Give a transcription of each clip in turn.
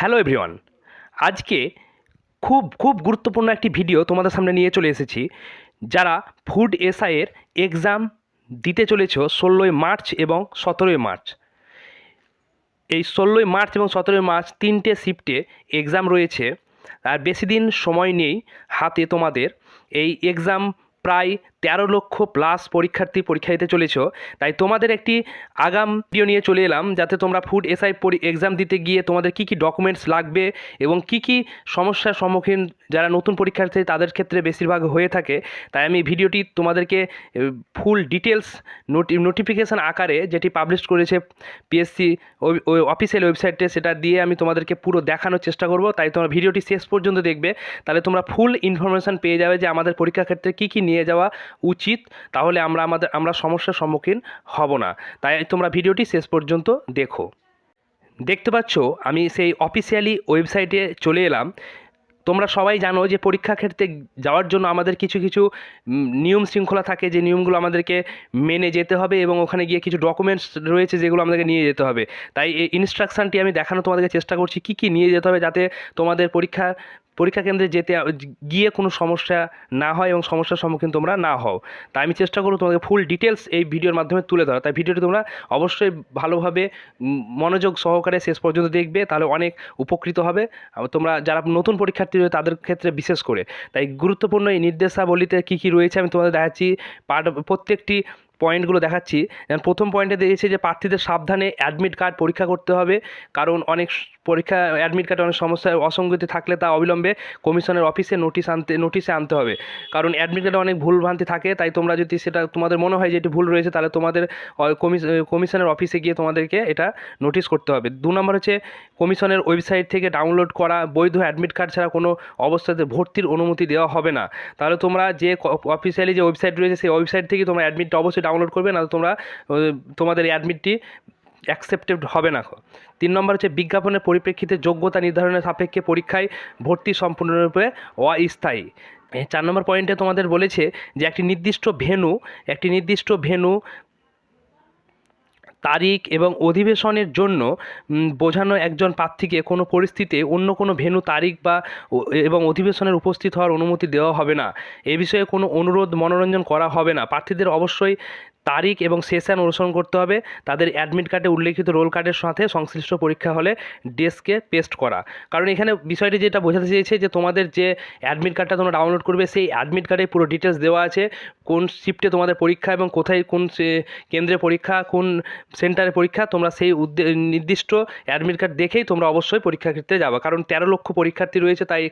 Hello everyone. আজকে খুব খুব গুরুত্বপূর্ণ একটি ভিডিও তোমাদের সামনে নিয়ে চলে এসেছি। যারা ফুড এসআইয়ের এক্সাম দিতে চলেছ 16ই মার্চ এবং 17ই মার্চ, এই 16ই মার্চ এবং 17ই মার্চ তিনটে শিফটে এক্সাম রয়েছে। আর বেশি দিন সময় নেই হাতে তোমাদের। এই এক্সাম প্রায় 13 লক্ষ প্লাস পরীক্ষার্থী পরীক্ষা দিতে চলেছ। তাই তোমাদের একটি আগাম ভিডিও নিয়ে চলে এলাম, যাতে তোমরা ফুড এসআই এক্সাম দিতে গিয়ে তোমাদের কী কী ডকুমেন্টস লাগবে এবং কী কী সমস্যার সম্মুখীন যারা নতুন পরীক্ষার্থী তাদের ক্ষেত্রে বেশিরভাগ হয়ে থাকে। তাই আমি ভিডিওটি তোমাদেরকে ফুল ডিটেলস নোটিফিকেশান আকারে, যেটি পাবলিশ করেছে পিএসসি অফিসিয়াল ওয়েবসাইটে, সেটা দিয়ে আমি তোমাদেরকে পুরো দেখানোর চেষ্টা করব। তাই তোমরা ভিডিওটি শেষ পর্যন্ত দেখবে, তাহলে তোমরা ফুল ইনফরমেশান পেয়ে যাবে যে আমাদের পরীক্ষা ক্ষেত্রে কী কী নিয়ে যাওয়া উচিত। তাহলে আমরা সমস্যার সম্মুখীন হব না। তাই তোমরা ভিডিওটি শেষ পর্যন্ত দেখো। দেখতে পাচ্ছ আমি সেই অফিসিয়ালি ওয়েবসাইটে চলে এলাম। তোমরা সবাই জানো যে পরীক্ষা ক্ষেত্রে যাওয়ার জন্য আমাদের কিছু কিছু নিয়ম শৃঙ্খলা থাকে, যে নিয়মগুলো আমাদেরকে মেনে যেতে হবে এবং ওখানে গিয়ে কিছু ডকুমেন্টস রয়েছে যেগুলো আমাদেরকে নিয়ে যেতে হবে। তাই এই ইনস্ট্রাকশানটি আমি দেখানো তোমাদেরকে চেষ্টা করছি কী কী নিয়ে যেতে হবে, যাতে তোমাদের পরীক্ষা কেন্দ্রে গিয়ে কোনো সমস্যা না হয় এবং সমস্যার সম্মুখীন তোমরা না হও। তাই আমি চেষ্টা করব তোমাদের ফুল ডিটেলস এই ভিডিওর মাধ্যমে তুলে ধরা। তাই ভিডিওটি তোমরা অবশ্যই ভালোভাবে মনোযোগ সহকারে শেষ পর্যন্ত দেখবে, তাহলে অনেক উপকৃত হবে তোমরা যারা নতুন পরীক্ষার্থী রয়েছে তাদের ক্ষেত্রে বিশেষ করে। তাই গুরুত্বপূর্ণ এই নির্দেশাবলীতে কী কী রয়েছে আমি তোমাদের দেখাচ্ছি, প্রত্যেকটি পয়েন্টগুলো দেখাচ্ছি। যেমন প্রথম পয়েন্টে দিয়েছে যে প্রার্থীদের সাবধানে অ্যাডমিট কার্ড পরীক্ষা করতে হবে, কারণ অনেক পরীক্ষা অ্যাডমিট কার্ডে অনেক সমস্যায় অসঙ্গতি থাকলে তা অবিলম্বে কমিশনের অফিসে নোটিশে আনতে হবে। কারণ অ্যাডমিট কার্ডে অনেক ভুলভ্রান্তি থাকে। তাই তোমরা যদি সেটা তোমাদের মনে হয় যে এটি ভুল রয়েছে, তাহলে তোমাদের কমিশনের অফিসে গিয়ে তোমাদেরকে এটা নোটিশ করতে হবে। 2 নম্বর হচ্ছে কমিশনের ওয়েবসাইট থেকে ডাউনলোড করা বৈধ অ্যাডমিট কার্ড ছাড়া কোনো অবস্থাতে ভর্তির অনুমতি দেওয়া হবে না। তাহলে তোমরা যে অফিসিয়ালি যে ওয়েবসাইট রয়েছে সেই ওয়েবসাইট থেকে তোমরা অ্যাডমিটটা অবশ্যই ডাউনলোড করবে, না তোমরা তোমাদের অ্যাডমিটটি অ্যাকসেপ্টেড হবে না। 3 নম্বর হচ্ছে বিজ্ঞাপনের পরিপ্রেক্ষিতে যোগ্যতা নির্ধারণের সাপেক্ষে পরীক্ষায় ভর্তি সম্পূর্ণরূপে অস্থায়ী। 4 নম্বর পয়েন্টে তোমাদের বলেছে যে একটি নির্দিষ্ট ভেন্যু তারিখ এবং অধিবেশনের জন্য বোঝানো একজন প্রার্থীকে কোনো পরিস্থিতিতে অন্য কোনো ভেন্যু তারিখ এবং অধিবেশনের উপস্থিত হওয়ার অনুমতি দেওয়া হবে না। এ বিষয়ে কোনো অনুরোধ মনোরঞ্জন করা হবে না। প্রার্থীদের অবশ্যই তারিখ এবং সেশন অনুসরণ করতে হবে। তাদের অ্যাডমিট কার্ডে উল্লেখিত রোল কার্ডের সাথে সংশ্লিষ্ট পরীক্ষা হলে ডেস্কে পেস্ট করা। কারণ এখানে বিষয়টি যেটা বোঝাতে চেয়েছে যে তোমাদের যে অ্যাডমিট কার্ডটা তোমরা ডাউনলোড করবে সেই অ্যাডমিট কার্ডে পুরো ডিটেলস দেওয়া আছে, কোন শিফটে তোমাদের পরীক্ষা এবং কোথায় কোন কেন্দ্রে পরীক্ষা, কোন সেন্টারে পরীক্ষা। তোমরা সেই নির্দিষ্ট অ্যাডমিট কার্ড দেখেই তোমরা অবশ্যই পরীক্ষা ক্ষেত্রে যাবে, কারণ 13 লক্ষ পরীক্ষার্থী রয়েছে। তাই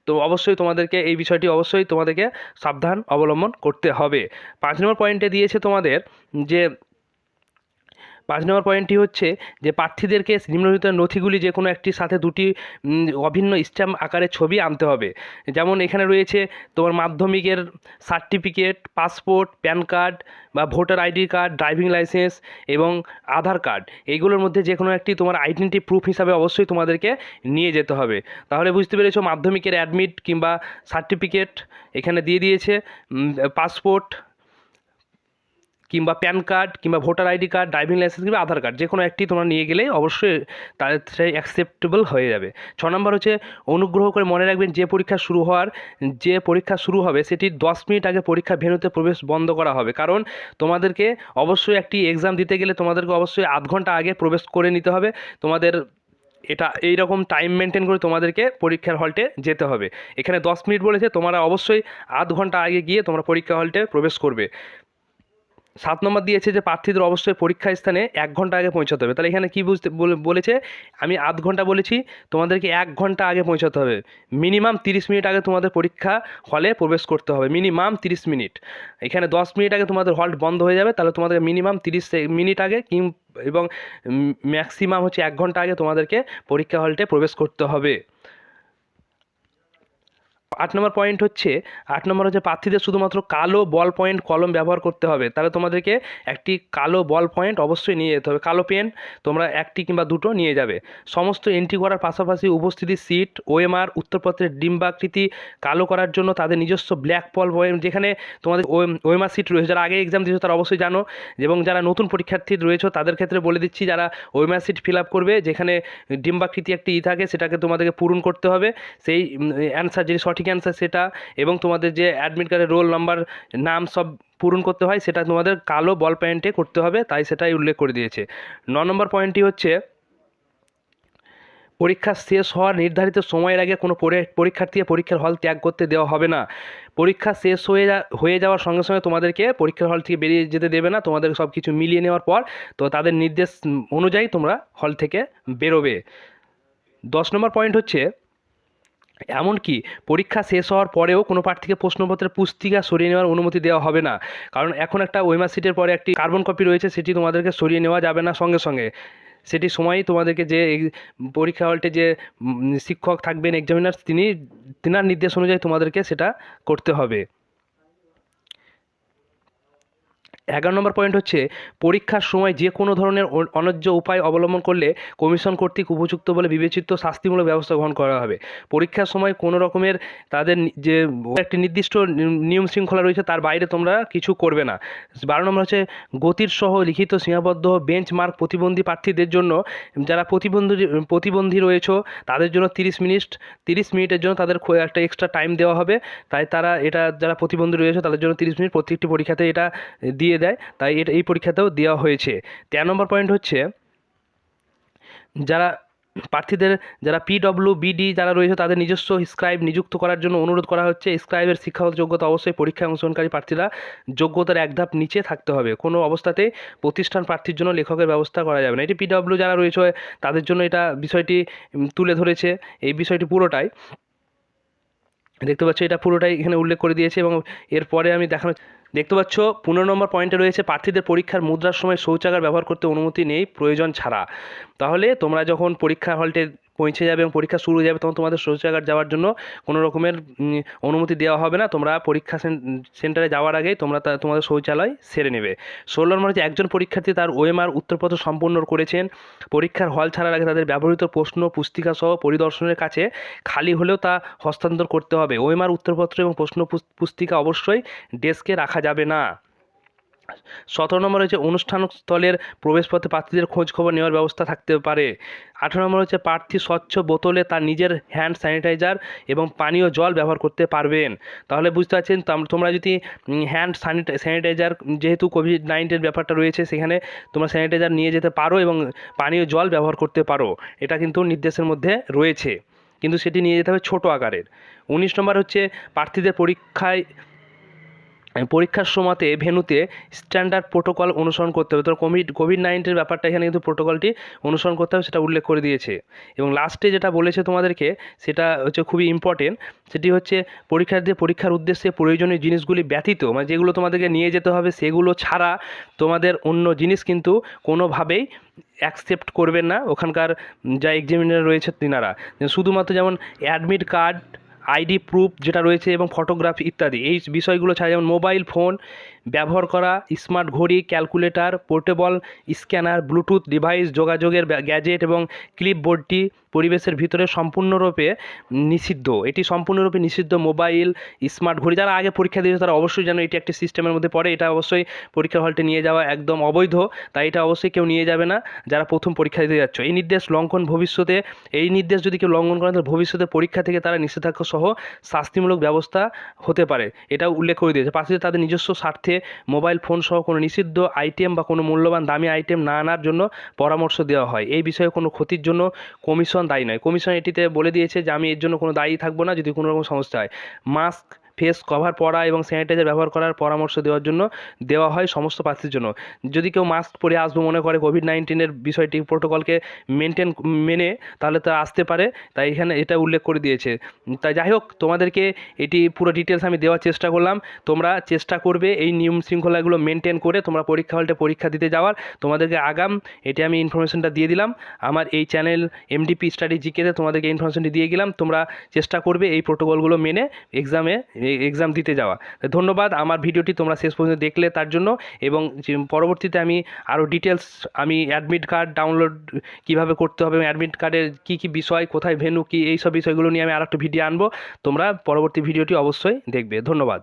তো অবশ্যই তোমাদেরকে এই বিষয়টি অবশ্যই তোমাদেরকে সাবধান অবলম্বন করতে হবে। 5 নম্বর পয়েন্টে দিয়েছে তোমাদের যে 5 নম্বর পয়েন্টটি হচ্ছে যে প্রার্থীদেরকে নিম্নলিখিত নথিগুলি যে কোনো একটির সাথে 2টি অভিন্ন স্ট্যাম্প আকারে ছবি আনতে হবে। যেমন এখানে রয়েছে তোমার মাধ্যমিকের সার্টিফিকেট, পাসপোর্ট, প্যান কার্ড বা voter ID card, driving licence এবং আধার কার্ড। এইগুলোর মধ্যে যে কোনো একটি তোমার আইডেন্টি প্রুফ হিসাবে অবশ্যই তোমাদেরকে নিয়ে যেতে হবে। তাহলে বুঝতে পেরেছো, মাধ্যমিকের অ্যাডমিট কিংবা সার্টিফিকেট এখানে দিয়ে দিয়েছে, পাসপোর্ট কিংবা প্যান কার্ড কিংবা voter ID card, driving licence কিংবা আধার কার্ড, যে কোনো একটি তোমরা নিয়ে গেলেই অবশ্যই তাদের সেই অ্যাকসেপ্টেবল হয়ে যাবে। 6 নম্বর হচ্ছে অনুগ্রহ করে মনে রাখবেন যে পরীক্ষা শুরু হবে সেটির 10 মিনিট আগে পরীক্ষা ভেন্যুতে প্রবেশ বন্ধ করা হবে। কারণ তোমাদেরকে অবশ্যই একটি এক্সাম দিতে গেলে তোমাদেরকে অবশ্যই আধ ঘন্টা আগে প্রবেশ করে নিতে হবে। তোমাদের এটা এইরকম টাইম মেনটেন করে তোমাদেরকে পরীক্ষার হলটে যেতে হবে। এখানে 10 মিনিট বলেছে, তোমরা অবশ্যই আধ ঘন্টা আগে গিয়ে তোমরা পরীক্ষা হলটে প্রবেশ করবে। 7 নম্বর দিয়েছে যে প্রার্থীদের অবশ্যই পরীক্ষা স্থানে 1 ঘন্টা আগে পৌঁছাতে হবে। তাহলে এখানে কী বলেছে, আমি আধ ঘন্টা বলেছি, তোমাদেরকে 1 ঘন্টা আগে পৌঁছাতে হবে। মিনিমাম 30 মিনিট আগে তোমাদের পরীক্ষা হলে প্রবেশ করতে হবে, মিনিমাম 30 মিনিট। এখানে 10 মিনিট আগে তোমাদের হল্ট বন্ধ হয়ে যাবে, তাহলে তোমাদের মিনিমাম 30 মিনিট আগে এবং ম্যাক্সিমাম হচ্ছে 1 ঘন্টা আগে তোমাদেরকে পরীক্ষা হলটে প্রবেশ করতে হবে। নম্বর পয়েন্ট হচ্ছে 8 নম্বর হচ্ছে প্রার্থীদের শুধুমাত্র কালো বল পয়েন্ট কলম ব্যবহার করতে হবে। তাহলে তোমাদেরকে একটি কালো বল পয়েন্ট অবশ্যই নিয়ে যেতে হবে। কালো পেন তোমরা একটি কিংবা দুটো নিয়ে যাবে। সমস্ত এন্ট্রি করার পাশাপাশি উপস্থিতি সিট ওএমআর উত্তরপত্রের ডিম্বাকৃতি কালো করার জন্য তাদের নিজস্ব ব্ল্যাক বল পয়েন্ট, যেখানে তোমাদের ওএমআর সিট রয়েছে, যারা আগে এক্সাম দিয়েছো তারা অবশ্যই জানো, এবং যারা নতুন পরীক্ষার্থী রয়েছে তাদের ক্ষেত্রে বলে দিচ্ছি, যারা ওএমআর সিট ফিল আপ করবে যেখানে ডিম্বাকৃতি একটি থাকে সেটাকে তোমাদেরকে পূরণ করতে হবে, সেই অ্যান্সার যেটি সঠিক অ্যান্সার সেটা, এবং তোমাদের যে অ্যাডমিট কার্ডের রোল নাম্বার নাম সব পূরণ করতে হয়, সেটা তোমাদের কালো বল পয়েন্টে করতে হবে, তাই সেটাই উল্লেখ করে দিয়েছে। 9 নম্বর পয়েন্টটি হচ্ছে পরীক্ষা শেষ হওয়ার নির্ধারিত সময়ের আগে কোনো পরীক্ষার্থীকে পরীক্ষার হল ত্যাগ করতে দেওয়া হবে না। পরীক্ষা শেষ হয়ে যাওয়ার সঙ্গে সঙ্গে তোমাদেরকে পরীক্ষার হল থেকে বেরিয়ে যেতে দেবে না, তোমাদের সব কিছু মিলিয়ে নেওয়ার পর তো তাদের নির্দেশ অনুযায়ী তোমরা হল থেকে বেরোবে। 10 নম্বর পয়েন্ট হচ্ছে এমনকি পরীক্ষা শেষ হওয়ার পরেও কোনো প্রার্থীকে প্রশ্নপত্রের পুস্তিকা সরিয়ে নেওয়ার অনুমতি দেওয়া হবে না, কারণ এখন একটা ওএমআর সিটের পরে একটি কার্বন কপি রয়েছে, সেটি তোমাদেরকে সরিয়ে নেওয়া যাবে না সঙ্গে সঙ্গে। সেটি সময়ই তোমাদেরকে যে পরীক্ষা হলটে যে শিক্ষক থাকবেন এক্সামিনার তিনার নির্দেশ অনুযায়ী তোমাদেরকে সেটা করতে হবে। 11 নম্বর পয়েন্ট হচ্ছে পরীক্ষার সময় যে কোনো ধরনের অন্যায্য উপায় অবলম্বন করলে কমিশন কর্তৃক উপযুক্ত বলে বিবেচিত শাস্তিমূলক ব্যবস্থা গ্রহণ করা হবে। পরীক্ষার সময় কোনো রকমের তাদের যে একটি নির্দিষ্ট নিয়ম শৃঙ্খলা রয়েছে তার বাইরে তোমরা কিছু করবে না। 12 নম্বর হচ্ছে গতির সহ লিখিত সীমাবদ্ধ বেঞ্চ মার্ক প্রতিবন্ধী প্রার্থীদের জন্য, যারা প্রতিবন্ধী রয়েছে তাদের জন্য 30 মিনিটের জন্য তাদের একটা এক্সট্রা টাইম দেওয়া হবে, তাই তারা এটা যারা প্রতিবন্ধী রয়েছে তাদের জন্য 30 মিনিট প্রত্যেকটি পরীক্ষাতে এটা দিয়ে দেয়, তাই এটা এই পরীক্ষাতেও দেওয়া হয়েছে। 13 নম্বর পয়েন্ট হচ্ছে যারা প্রার্থীদের যারা পিডব্লিউবিডি যারা রয়েছে তাদের নিজস্ব স্ক্রাইব নিযুক্ত করার জন্য অনুরোধ করা হচ্ছে। স্ক্রাইবের শিক্ষাগত যোগ্যতা অবশ্যই পরীক্ষায় অংশগ্রহণকারী প্রার্থীরা যোগ্যতার এক ধাপ নিচে থাকতে হবে, কোনো অবস্থাতেই প্রতিষ্ঠান প্রার্থীর জন্য লেখকের ব্যবস্থা করা যাবে না। এটি পিডব্লিউ যারা রয়েছে তাদের জন্য এটা বিষয়টি তুলে ধরেছে, এই বিষয়টি পুরোটাই দেখতে পাচ্ছ, এটা পুরোটাই এখানে উল্লেখ করে দিয়েছে। এবং এরপরে আমি দেখতে পাচ্ছ 15 নম্বর পয়েন্টে রয়েছে প্রার্থীদের পরীক্ষার মুদ্রার সময় শৌচাগার ব্যবহার করতে অনুমতি নেই প্রয়োজন ছাড়া। তাহলে তোমরা যখন পরীক্ষা হলটে পৌঁছে যাবে এবং পরীক্ষা শুরু হয়ে যাবে তখন তোমাদের শৌচাগার যাওয়ার জন্য কোনো রকমের অনুমতি দেওয়া হবে না। তোমরা পরীক্ষা সেন্টারে যাওয়ার আগেই তোমাদের শৌচালয় সেরে নেবে। 16 নম্বর হচ্ছে একজন পরীক্ষার্থী তার ওএমআর উত্তরপত্র সম্পূর্ণ করেছেন, পরীক্ষার হল ছাড়ার আগে তাদের ব্যবহৃত প্রশ্ন পুস্তিকা সহ পরিদর্শনের কাছে খালি হলেও তা হস্তান্তর করতে হবে। ওএমআর উত্তরপত্র এবং প্রশ্ন পুস্তিকা অবশ্যই ডেস্কে রাখা যাবে না। 17 নম্বর হচ্ছে অনুষ্ঠানস্থলের প্রবেশপথে প্রার্থীদের খোঁজ খবর নেওয়ার ব্যবস্থা থাকতে পারে। 18 নম্বর হচ্ছে প্রার্থী স্বচ্ছ বোতলে তার নিজের হ্যান্ড স্যানিটাইজার এবং পানীয় জল ব্যবহার করতে পারবেন। তাহলে বুঝতে পারছেন তোমরা যদি হ্যান্ড স্যানিটাইজার, যেহেতু কোভিড-19 ব্যাপারটা রয়েছে সেখানে তোমরা স্যানিটাইজার নিয়ে যেতে পারো এবং পানীয় জল ব্যবহার করতে পারো, এটা কিন্তু নির্দেশের মধ্যে রয়েছে, কিন্তু সেটি নিয়ে যেতে হবে ছোটো আকারের। 19 নম্বর হচ্ছে প্রার্থীদের পরীক্ষার সময়তে ভেন্যুতে স্ট্যান্ডার্ড প্রোটোকল অনুসরণ করতে হবে। তো কোভিড-19 ব্যাপারটা এখানে কিন্তু প্রোটোকলটি অনুসরণ করতে হবে, সেটা উল্লেখ করে দিয়েছে। এবং লাস্টে যেটা বলেছে তোমাদেরকে সেটা হচ্ছে খুবই ইম্পর্টেন্ট, সেটি হচ্ছে পরীক্ষার উদ্দেশ্যে প্রয়োজনীয় জিনিসগুলি ব্যতীত, মানে যেগুলো তোমাদেরকে নিয়ে যেতে হবে সেগুলো ছাড়া তোমাদের অন্য জিনিস কিন্তু কোনোভাবেই অ্যাকসেপ্ট করবেন না ওখানকার যা এক্সামিনার রয়েছে তিনারা। শুধুমাত্র যেমন অ্যাডমিট কার্ড, আইডি প্রুফ যেটা রয়েছে এবং ফটোগ্রাফি ইত্যাদি, এই বিষয়গুলো ছাড়া যেমন মোবাইল ফোন ব্যবহার করা, স্মার্ট ঘড়ি, calculator, portable scanner, Bluetooth device, যোগাযোগের গ্যাজেট এবং ক্লিপবোর্ডটি পরিবেশের ভিতরে সম্পূর্ণরূপে নিষিদ্ধ। এটি সম্পূর্ণরূপে নিষিদ্ধ। মোবাইল, স্মার্ট ঘড়ি যারা আগে পরীক্ষা দিয়েছে তারা অবশ্যই জানো এটি একটি সিস্টেমের মধ্যে পড়ে, এটা অবশ্যই পরীক্ষার হলটে নিয়ে যাওয়া একদম অবৈধ, তাই এটা অবশ্যই কেউ নিয়ে যাবে না যারা প্রথম পরীক্ষা দিতে যাচ্ছ। এই নির্দেশ যদি কেউ লঙ্ঘন করে তাহলে ভবিষ্যতে পরীক্ষা থেকে তারা নিষেধাজ্ঞা সহ শাস্তিমূলক ব্যবস্থা হতে পারে, এটা উল্লেখ করে দিয়েছে। পাশাপাশি তাদের নিজস্ব স্বার্থে মোবাইল ফোন সহ কোনো নিষিদ্ধ আইটেম বা কোনো মূল্যবান দামি আইটেম না আনার জন্য পরামর্শ দেওয়া হয়। এই বিষয়ে কোনো ক্ষতির জন্য কমিশন দায়ী নয়। কমিশন এটিতে বলে দিয়েছে যে আমি এর জন্য কোনো দায়ী থাকবো না যদি কোনো রকম সমস্যা হয়। মাস্ক ফেস কভার পরা এবং স্যানিটাইজার ব্যবহার করার পরামর্শ দেওয়ার জন্য দেওয়া হয় সমস্ত প্রার্থীর জন্য। যদি কেউ মাস্ক পরে আসবো মনে করে কোভিড-19-এর বিষয়টি প্রোটোকলকে মেনে, তাহলে তা আসতে পারে, তাই এখানে এটা উল্লেখ করে দিয়েছে। তাই যাই হোক, তোমাদেরকে এটি পুরো ডিটেলস আমি দেওয়ার চেষ্টা করলাম। তোমরা চেষ্টা করবে এই নিয়ম শৃঙ্খলাগুলো মেনটেন করে তোমরা পরীক্ষা হলটে পরীক্ষা দিতে যাওয়ার। তোমাদেরকে এটি আমি ইনফরমেশনটা দিয়ে দিলাম। আমার এই চ্যানেল এমডিপি স্টাডি জিকেতে তোমাদেরকে ইনফরমেশনটি দিয়ে গেলাম। তোমরা চেষ্টা করবে এই প্রোটোকলগুলো মেনে এক্সাম দিতে যাওয়া। ধন্যবাদ আমার ভিডিওটি তোমরা শেষ পর্যন্ত দেখলে তার জন্য। এবং পরবর্তীতে আমি আরও ডিটেলস, আমি অ্যাডমিট কার্ড ডাউনলোড কীভাবে করতে হবে এবং অ্যাডমিট কার্ডের কী কী বিষয়, কোথায় ভেন্যু কী, এই সব বিষয়গুলো নিয়ে আমি আরেকটা ভিডিও আনবো। তোমরা পরবর্তী ভিডিওটি অবশ্যই দেখবে। ধন্যবাদ।